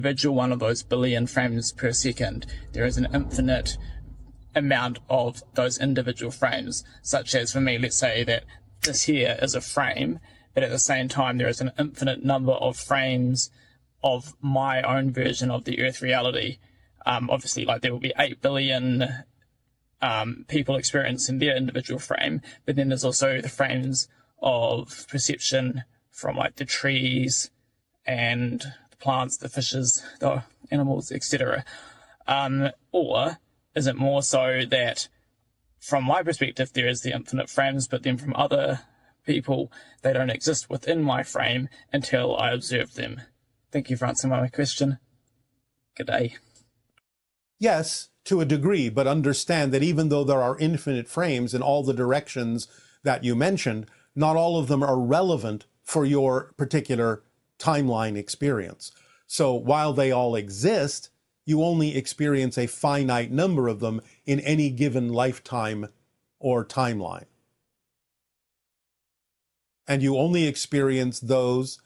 individual one of those billion frames per second, there is an infinite amount of those individual frames, such as for me, let's say that this here is a frame, but at the same time there is an infinite number of frames of my own version of the Earth reality. Obviously, like there will be 8 billion people experiencing their individual frame, but then there's also the frames of perception from like the trees and the plants, the fishes, the animals, etc. Or is it more so that from my perspective there is the infinite frames, but then from other people they don't exist within my frame until I observe them? Thank you for answering my question. Good day. Yes, to a degree, but understand that even though there are infinite frames in all the directions that you mentioned, not all of them are relevant for your particular timeline experience. So while they all exist, you only experience a finite number of them in any given lifetime or timeline. And you only experience those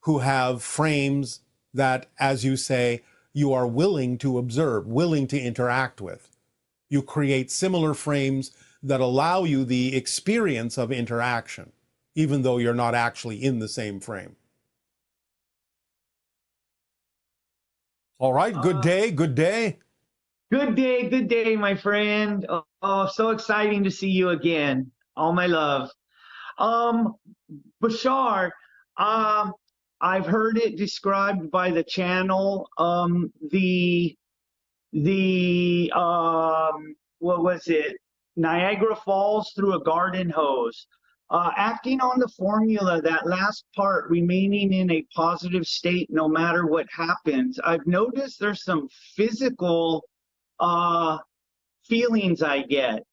who have frames that, as you say, you are willing to observe, willing to interact with. You create similar frames that allow you the experience of interaction, even though you're not actually in the same frame. All right, good day, good day. Good day, my friend. Oh, so exciting to see you again. All my love. Bashar, I've heard it described by the channel, what was it? Niagara Falls through a garden hose. Acting on the formula, that last part, remaining in a positive state no matter what happens, I've noticed there's some physical feelings I get.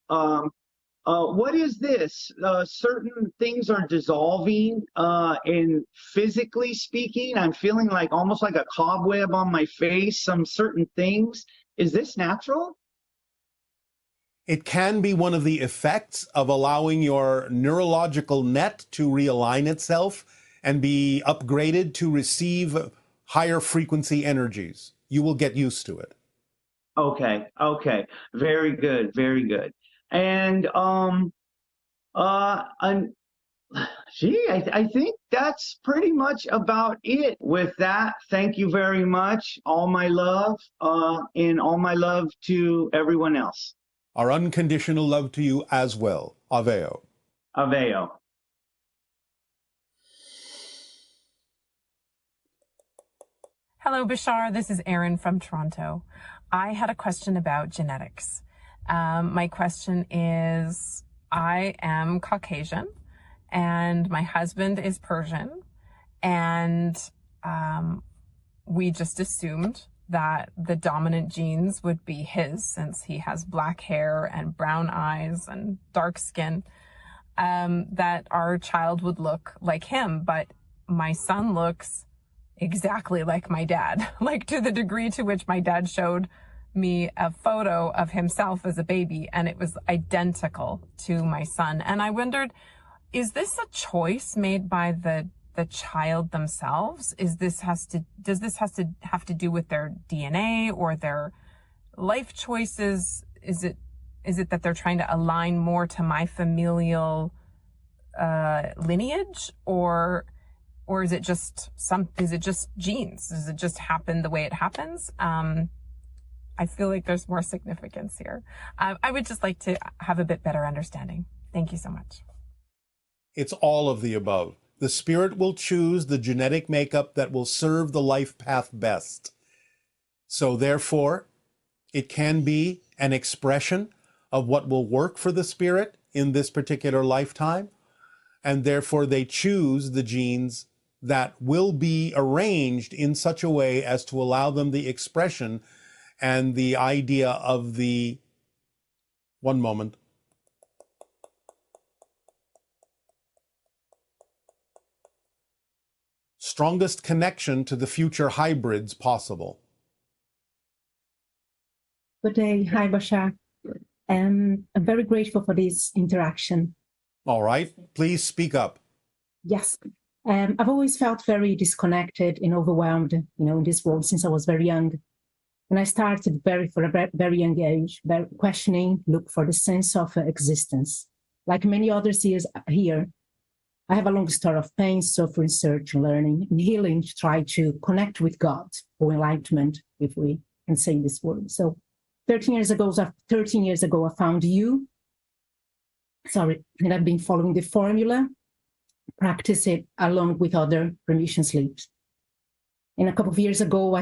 What is this? Certain things are dissolving, and physically speaking, I'm feeling like almost like a cobweb on my face, some certain things. Is this natural? It can be one of the effects of allowing your neurological net to realign itself and be upgraded to receive higher frequency energies. You will get used to it. Okay, very good, very good. And I think that's pretty much about it. With that, thank you very much. All my love, and all my love to everyone else. Our unconditional love to you as well. Aveo. Aveo. Hello, Bashar. This is Erin from Toronto. I had a question about genetics. My question is, I am Caucasian and my husband is Persian, and we just assumed that the dominant genes would be his since he has black hair and brown eyes and dark skin, that our child would look like him. But my son looks exactly like my dad, like to the degree to which my dad showed me a photo of himself as a baby and it was identical to my son. And I wondered, is this a choice made by the child themselves? Does this have to do with their DNA or their life choices? Is it that they're trying to align more to my familial lineage, or is it just genes? Does it just happen the way it happens? I feel like there's more significance here. I would just like to have a bit better understanding. Thank you so much. It's all of the above. The spirit will choose the genetic makeup that will serve the life path best. So therefore, it can be an expression of what will work for the spirit in this particular lifetime. And therefore, they choose the genes that will be arranged in such a way as to allow them the expression and the idea of the, one moment, strongest connection to the future hybrids possible. Good day. Hi, Bashar. I'm very grateful for this interaction. All right. Please speak up. Yes. I've always felt very disconnected and overwhelmed, in this world since I was very young. And I started for a very young age, questioning, look for the sense of existence. Like many others here, I have a long story of pain, suffering, search, learning, and healing to try to connect with God or enlightenment, if we can say this word. So 13 years ago, I found you. And I've been following the formula, practice it along with other remission sleeps. And a couple of years ago,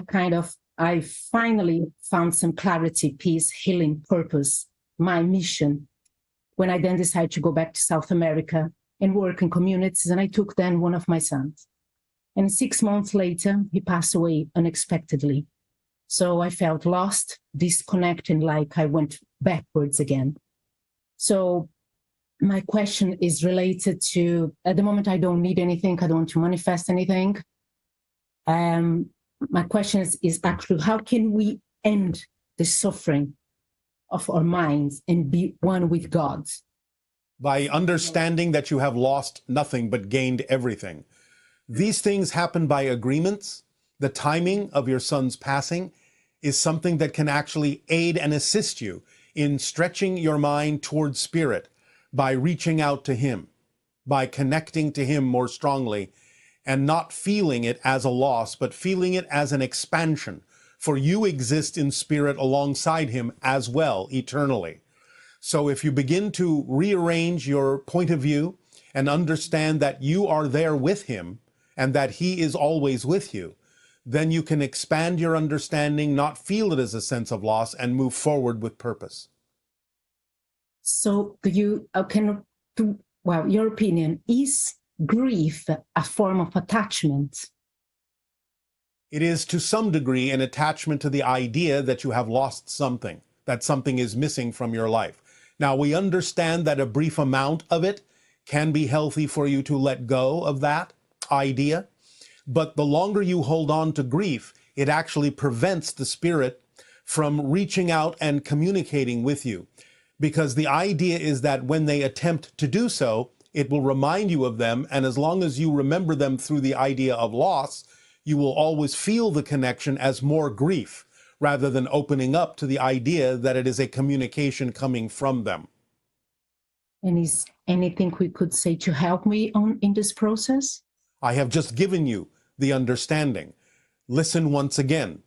I finally found some clarity, peace, healing, purpose, my mission, when I then decided to go back to South America and work in communities. And I took then one of my sons. And 6 months later, he passed away unexpectedly. So I felt lost, disconnected, like I went backwards again. So my question is related to, at the moment, I don't need anything. I don't want to manifest anything. My question is actually, how can we end the suffering of our minds and be one with God? By understanding that you have lost nothing but gained everything. These things happen by agreements. The timing of your son's passing is something that can actually aid and assist you in stretching your mind towards spirit by reaching out to him, by connecting to him more strongly, and not feeling it as a loss, but feeling it as an expansion. For you exist in spirit alongside him as well, eternally. So if you begin to rearrange your point of view and understand that you are there with him and that he is always with you, then you can expand your understanding, not feel it as a sense of loss, and move forward with purpose. So your opinion, is grief a form of attachment? It is to some degree an attachment to the idea that you have lost something, that something is missing from your life. Now, we understand that a brief amount of it can be healthy for you to let go of that idea, but the longer you hold on to grief, it actually prevents the spirit from reaching out and communicating with you. Because the idea is that when they attempt to do so, it will remind you of them, and as long as you remember them through the idea of loss, you will always feel the connection as more grief, rather than opening up to the idea that it is a communication coming from them. And is anything we could say to help me in this process? I have just given you the understanding. Listen once again.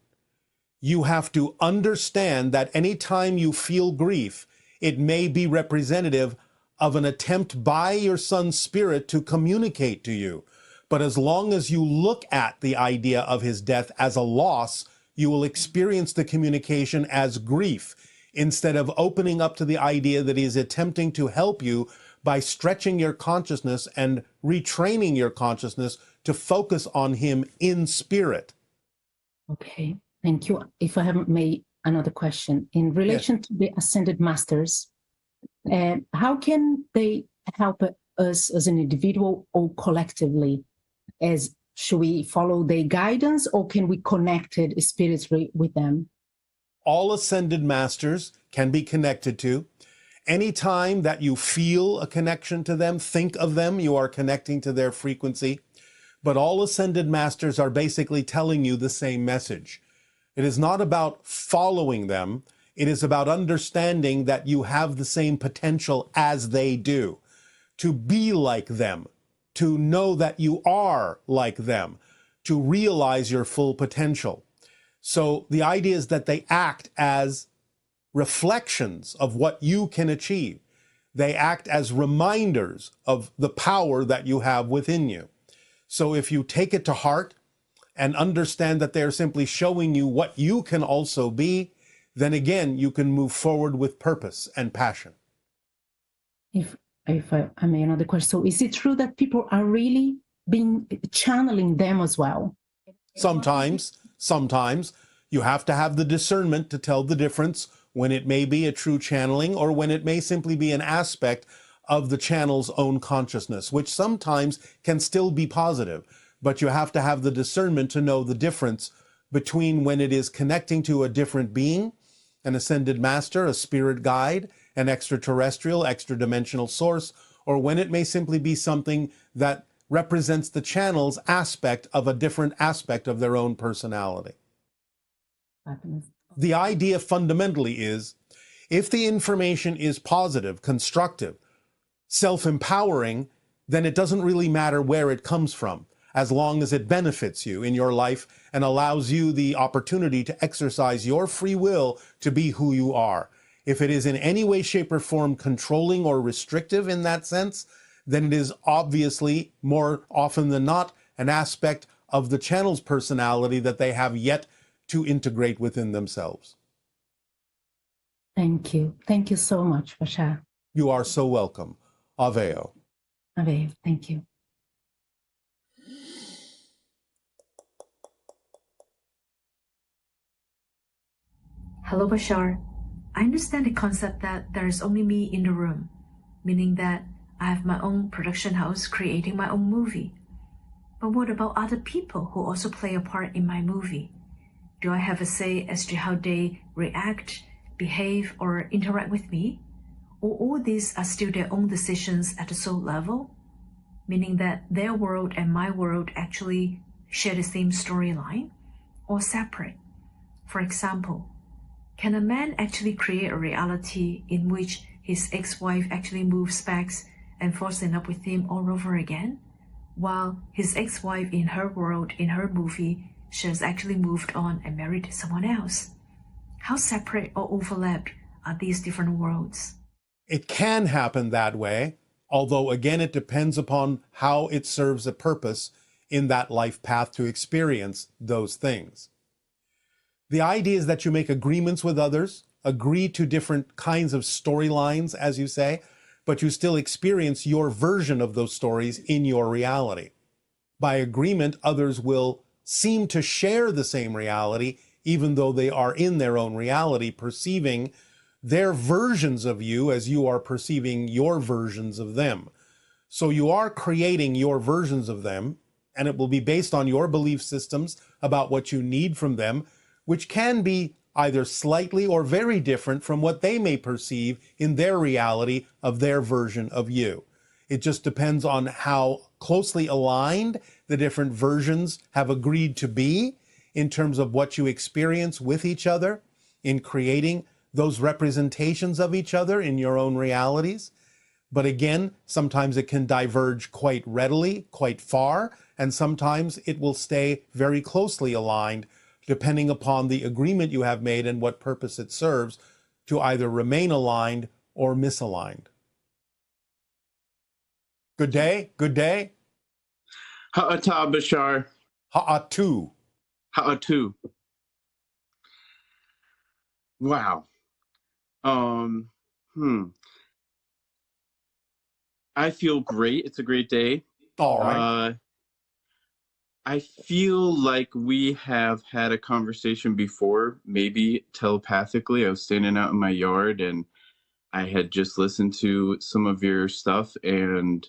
You have to understand that anytime you feel grief, it may be representative of an attempt by your son's spirit to communicate to you. But as long as you look at the idea of his death as a loss, you will experience the communication as grief, instead of opening up to the idea that he is attempting to help you by stretching your consciousness and retraining your consciousness to focus on him in spirit. Okay, thank you. If I haven't made another question, in relation to the Ascended Masters, how can they help us as an individual or collectively? Should we follow their guidance, or can we connect it spiritually with them? All Ascended Masters can be connected to. Anytime that you feel a connection to them, think of them, you are connecting to their frequency. But all Ascended Masters are basically telling you the same message. It is not about following them. It is about understanding that you have the same potential as they do, to be like them, to know that you are like them, to realize your full potential. So the idea is that they act as reflections of what you can achieve. They act as reminders of the power that you have within you. So if you take it to heart and understand that they're simply showing you what you can also be, then again, you can move forward with purpose and passion. If I may, another question. So is it true that people are really channeling them as well? Sometimes you have to have the discernment to tell the difference when it may be a true channeling or when it may simply be an aspect of the channel's own consciousness, which sometimes can still be positive. But you have to have the discernment to know the difference between when it is connecting to a different being, an ascended master, a spirit guide, an extraterrestrial, extra-dimensional source, or when it may simply be something that represents the channel's aspect of a different aspect of their own personality. The idea fundamentally is, if the information is positive, constructive, self-empowering, then it doesn't really matter where it comes from, as long as it benefits you in your life and allows you the opportunity to exercise your free will to be who you are. If it is in any way, shape, or form controlling or restrictive in that sense, then it is obviously, more often than not, an aspect of the channel's personality that they have yet to integrate within themselves. Thank you. Thank you so much, Bashar. You are so welcome. Aveo. Aveo, thank you. Hello, Bashar. I understand the concept that there is only me in the room, meaning that I have my own production house creating my own movie. But what about other people who also play a part in my movie? Do I have a say as to how they react, behave, or interact with me? Or all these are still their own decisions at the soul level? Meaning that their world and my world actually share the same storyline, or separate? For example, can a man actually create a reality in which his ex-wife actually moves back and falls in love with him all over again, while his ex-wife in her world, in her movie, she has actually moved on and married someone else? How separate or overlapped are these different worlds? It can happen that way, although again it depends upon how it serves a purpose in that life path to experience those things. The idea is that you make agreements with others, agree to different kinds of storylines, as you say, but you still experience your version of those stories in your reality. By agreement, others will seem to share the same reality, even though they are in their own reality, perceiving their versions of you as you are perceiving your versions of them. So you are creating your versions of them, and it will be based on your belief systems about what you need from them, which can be either slightly or very different from what they may perceive in their reality of their version of you. It just depends on how closely aligned the different versions have agreed to be in terms of what you experience with each other in creating those representations of each other in your own realities. But again, sometimes it can diverge quite readily, quite far, and sometimes it will stay very closely aligned, depending upon the agreement you have made and what purpose it serves to either remain aligned or misaligned. Good day, good day. Ha'ata Bashar. Ha'atu. Ha'atu. Wow. I feel great. It's a great day. All right. I feel like we have had a conversation before, maybe telepathically. I was standing out in my yard and I had just listened to some of your stuff, and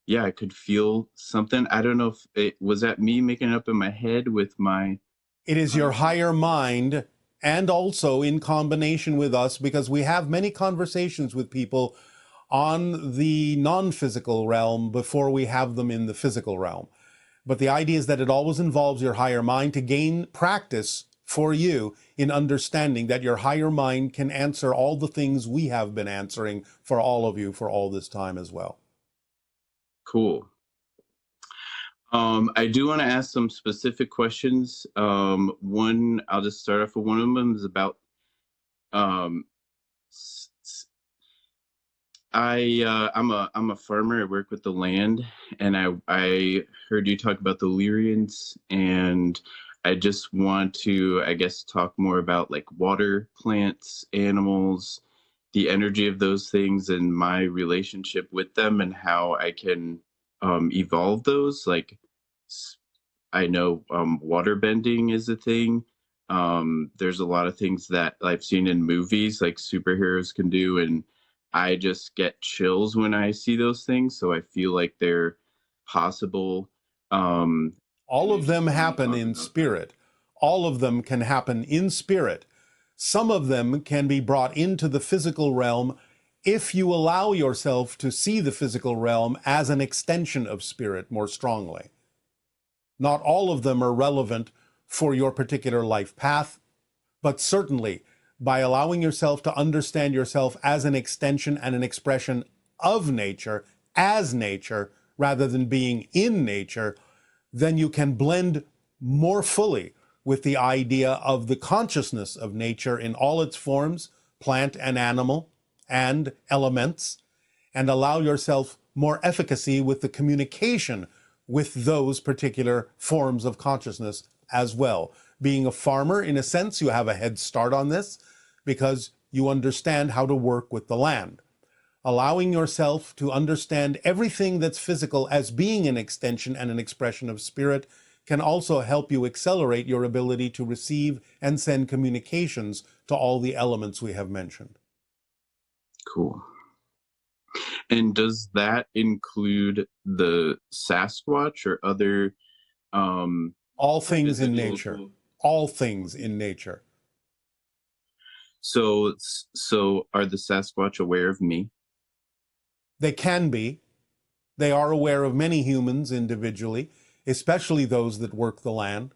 yeah, I could feel something. I don't know if it was that me making it up in my head with my... It is your higher mind, and also in combination with us, because we have many conversations with people on the non-physical realm before we have them in the physical realm. But the idea is that it always involves your higher mind to gain practice for you in understanding that your higher mind can answer all the things we have been answering for all of you for all this time as well. Cool. I do want to ask some specific questions. One, I'll just start off with one of them is about, I'm a farmer. I work with the land, and I heard you talk about the Lyrians, and I just want to, I guess, talk more about like water, plants, animals, the energy of those things, and my relationship with them, and how I can evolve those. Like, I know water bending is a thing. There's a lot of things that I've seen in movies like superheroes can do, and I just get chills when I see those things. So I feel like they're possible. All of them happen in spirit. All of them can happen in spirit. Some of them can be brought into the physical realm if you allow yourself to see the physical realm as an extension of spirit more strongly. Not all of them are relevant for your particular life path, but certainly by allowing yourself to understand yourself as an extension and an expression of nature, as nature, rather than being in nature, then you can blend more fully with the idea of the consciousness of nature in all its forms, plant and animal, and elements, and allow yourself more efficacy with the communication with those particular forms of consciousness as well. Being a farmer, in a sense, you have a head start on this because you understand how to work with the land. Allowing yourself to understand everything that's physical as being an extension and an expression of spirit can also help you accelerate your ability to receive and send communications to all the elements we have mentioned. Cool. And does that include the Sasquatch or other all things in physical- nature. All things in nature. So are the Sasquatch aware of me? They can be. They are aware of many humans individually, especially those that work the land.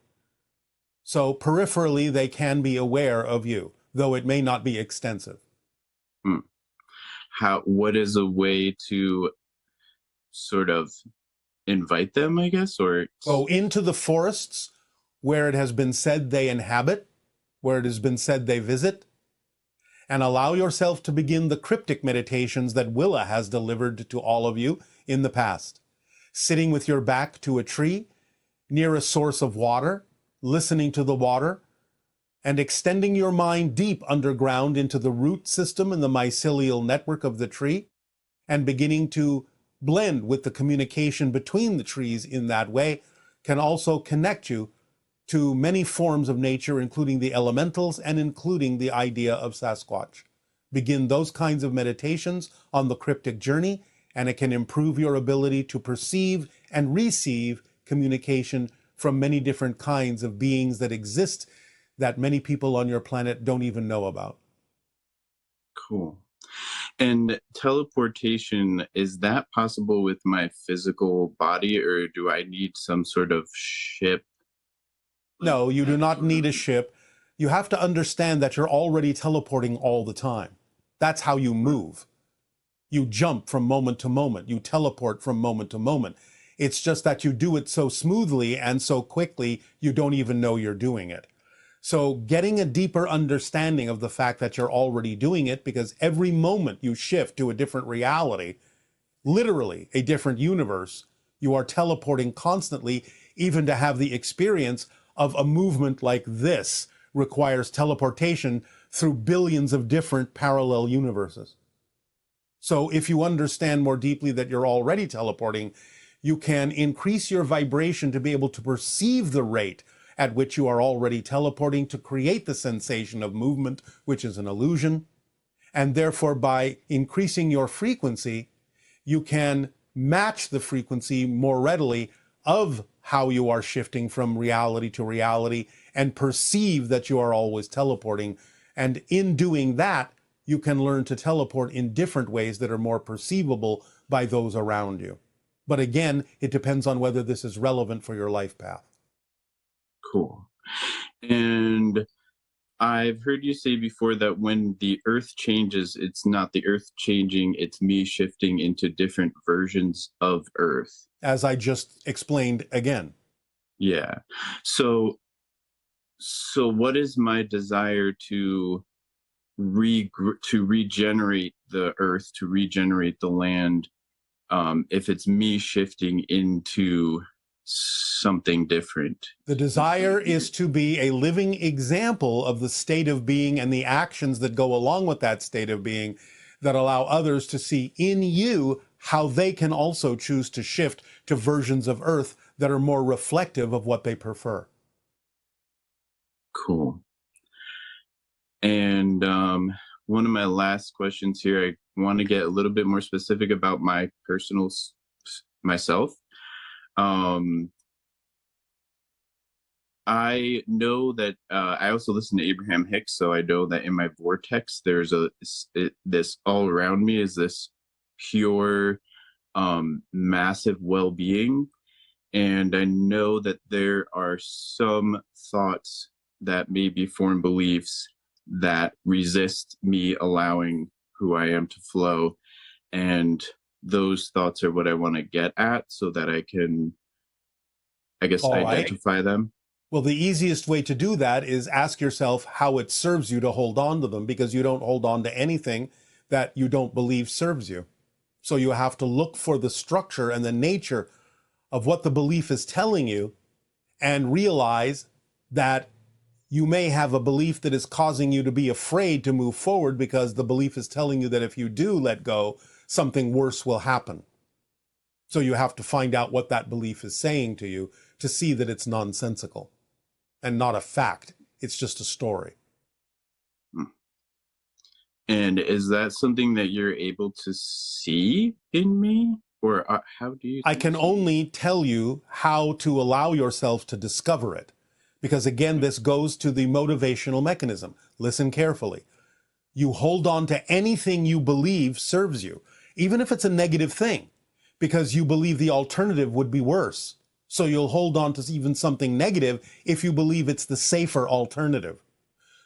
So peripherally, they can be aware of you, though it may not be extensive. What is a way to sort of invite them, I guess, or Go into the forests where it has been said they inhabit, where it has been said they visit, and allow yourself to begin the cryptic meditations that Willa has delivered to all of you in the past. Sitting with your back to a tree, near a source of water, listening to the water, and extending your mind deep underground into the root system and the mycelial network of the tree, and beginning to blend with the communication between the trees in that way, can also connect you to many forms of nature, including the elementals and including the idea of Sasquatch. Begin those kinds of meditations on the cryptic journey, and it can improve your ability to perceive and receive communication from many different kinds of beings that exist that many people on your planet don't even know about. Cool. And teleportation, is that possible with my physical body, or do I need some sort of ship? No, you do not need a ship. You have to understand that you're already teleporting all the time. That's how you move. You jump from moment to moment. You teleport from moment to moment. It's just that you do it so smoothly and so quickly, you don't even know you're doing it. So getting a deeper understanding of the fact that you're already doing it, because every moment you shift to a different reality, literally a different universe, you are teleporting constantly. Even to have the experience of a movement like this requires teleportation through billions of different parallel universes. So if you understand more deeply that you're already teleporting, you can increase your vibration to be able to perceive the rate at which you are already teleporting to create the sensation of movement, which is an illusion. And therefore, by increasing your frequency, you can match the frequency more readily of how you are shifting from reality to reality and perceive that you are always teleporting. And in doing that, you can learn to teleport in different ways that are more perceivable by those around you. But again, it depends on whether this is relevant for your life path. Cool. And I've heard you say before that when the earth changes, it's not the earth changing, it's me shifting into different versions of earth. As I just explained again. Yeah. So what is my desire to regenerate the earth, to regenerate the land, if it's me shifting into something different? The desire is to be a living example of the state of being and the actions that go along with that state of being that allow others to see in you how they can also choose to shift to versions of Earth that are more reflective of what they prefer. Cool. And one of my last questions here, I want to get a little bit more specific about my personal myself. I know that I also listen to Abraham Hicks, so I know that in my vortex there's this all around me is this pure, massive well-being, and I know that there are some thoughts that may be formed beliefs that resist me allowing who I am to flow, and those thoughts are what I want to get at so that I can, I guess, All right. identify them. Well, the easiest way to do that is ask yourself how it serves you to hold on to them, because you don't hold on to anything that you don't believe serves you. So you have to look for the structure and the nature of what the belief is telling you and realize that you may have a belief that is causing you to be afraid to move forward because the belief is telling you that if you do let go, something worse will happen. So you have to find out what that belief is saying to you to see that it's nonsensical and not a fact. It's just a story. And is that something that you're able to see in me? Or how do you? I can only tell you how to allow yourself to discover it. Because again, this goes to the motivational mechanism. Listen carefully. You hold on to anything you believe serves you, even if it's a negative thing, because you believe the alternative would be worse. So you'll hold on to even something negative if you believe it's the safer alternative.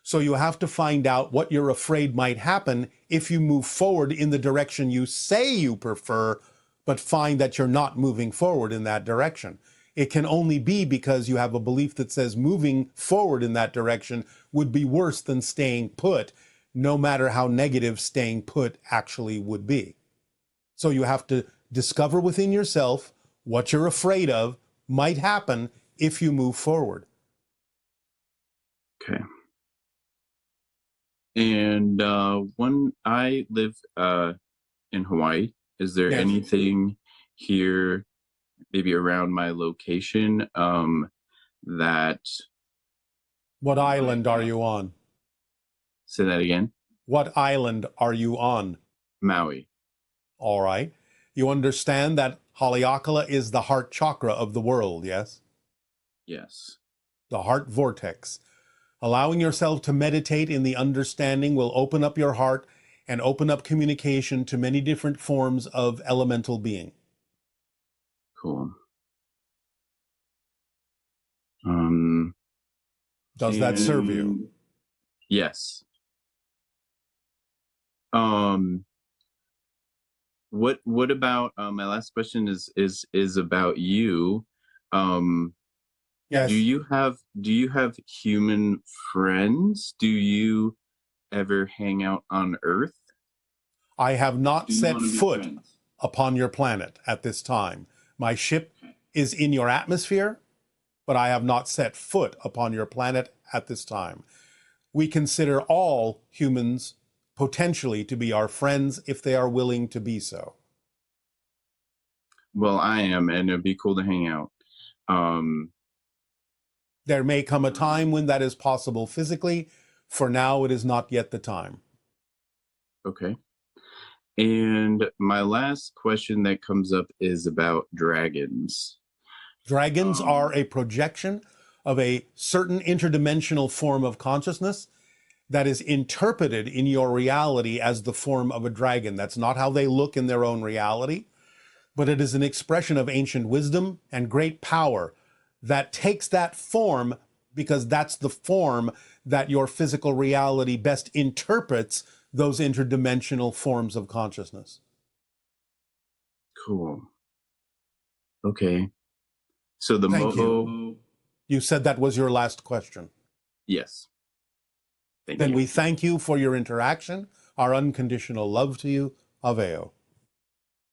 So you have to find out what you're afraid might happen if you move forward in the direction you say you prefer, but find that you're not moving forward in that direction. It can only be because you have a belief that says moving forward in that direction would be worse than staying put, no matter how negative staying put actually would be. So you have to discover within yourself what you're afraid of might happen if you move forward. Okay. And when I live in Hawaii, is there Yes. anything here, maybe around my location, that... What island are you on? Say that again. What island are you on? Maui. All right. You understand that Haleakala is the heart chakra of the world, yes? Yes. The heart vortex. Allowing yourself to meditate in the understanding will open up your heart and open up communication to many different forms of elemental being. Cool. Does that serve you? Yes. What about my last question is about you. Yes. Do you have human friends? Do you ever hang out on Earth? I have not Do you set wanna be foot friends? upon your planet at this time. My ship is in your atmosphere, but I have not set foot upon your planet at this time. We consider all humans potentially to be our friends if they are willing to be so. Well, I am, and it'd be cool to hang out. There may come a time when that is possible physically. For now, it is not yet the time. Okay. And my last question that comes up is about dragons. Dragons are a projection of a certain interdimensional form of consciousness that is interpreted in your reality as the form of a dragon. That's not how they look in their own reality, but it is an expression of ancient wisdom and great power that takes that form because that's the form that your physical reality best interprets those interdimensional forms of consciousness. Cool. Okay. So the Thank Moho. You said that was your last question. Yes. Thank Then you. we thank you for your interaction, our unconditional love to you. Aveo.